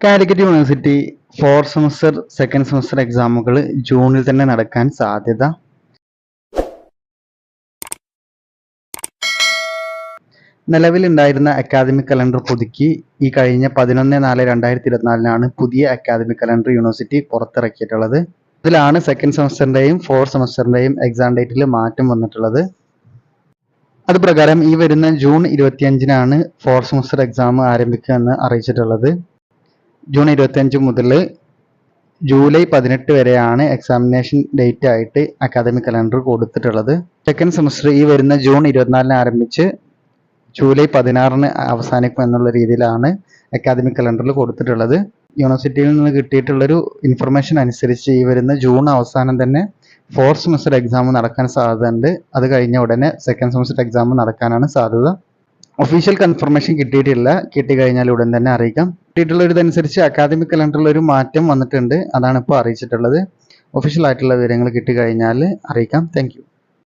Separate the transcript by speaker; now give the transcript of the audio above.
Speaker 1: Calicut university 4th semester second semester എക്സാമുകൾ ജൂണിൽ തന്നെ നടക്കാൻ സാധ്യത. നിലവിലുണ്ടായിരുന്ന അക്കാദമിക് കലണ്ടർ പുതുക്കി ഈ കഴിഞ്ഞ 11/4/2024 പുതിയ അക്കാദമിക് കലണ്ടർ യൂണിവേഴ്സിറ്റി പുറത്തിറക്കിയിട്ടുള്ളത്. ഇതിലാണ് സെക്കൻഡ് സെമസ്റ്ററിന്റെയും 4th സെമസ്റ്ററിന്റെയും എക്സാം ഡേറ്റിൽ മാറ്റം വന്നിട്ടുള്ളത്. അത് പ്രകാരം ഈ വരുന്ന ജൂൺ 25-നാണ് 4th സെമസ്റ്റർ എക്സാം ആരംഭിക്കുക എന്ന് അറിയിച്ചിട്ടുള്ളത്. ജൂൺ 25 മുതൽ ജൂലൈ 18 വരെയാണ് എക്സാമിനേഷൻ ഡേറ്റ് ആയിട്ട് അക്കാദമിക് കലണ്ടർ കൊടുത്തിട്ടുള്ളത്. സെക്കൻഡ് സെമസ്റ്റർ ഈ വരുന്ന ജൂൺ 24-ന് ആരംഭിച്ച് ജൂലൈ 16-ന് അവസാനിക്കും എന്നുള്ള രീതിയിലാണ് അക്കാദമിക് കലണ്ടറിൽ കൊടുത്തിട്ടുള്ളത്. യൂണിവേഴ്സിറ്റിയിൽ നിന്ന് കിട്ടിയിട്ടുള്ളൊരു ഇൻഫർമേഷൻ അനുസരിച്ച് ഈ വരുന്ന ജൂൺ അവസാനം തന്നെ 4th സെമസ്റ്റർ എക്സാം നടക്കാൻ സാധ്യതയുണ്ട്. അത് കഴിഞ്ഞ ഉടനെ സെക്കൻഡ് സെമസ്റ്റർ എക്സാം നടക്കാനാണ് സാധ്യത. ഒഫീഷ്യൽ കൺഫർമേഷൻ കിട്ടിയിട്ടില്ല. കിട്ടിക്കഴിഞ്ഞാൽ ഉടൻ തന്നെ അറിയിക്കാം. കിട്ടിയിട്ടുള്ള ഇതനുസരിച്ച് അക്കാദമിക് കലണ്ടറിൽ ഒരു മാറ്റം വന്നിട്ടുണ്ട്. അതാണ് ഇപ്പോൾ അറിയിച്ചിട്ടുള്ളത്. ഒഫീഷ്യൽ ആയിട്ടുള്ള വിവരങ്ങൾ കിട്ടിക്കഴിഞ്ഞാൽ അറിയിക്കാം. Thank you.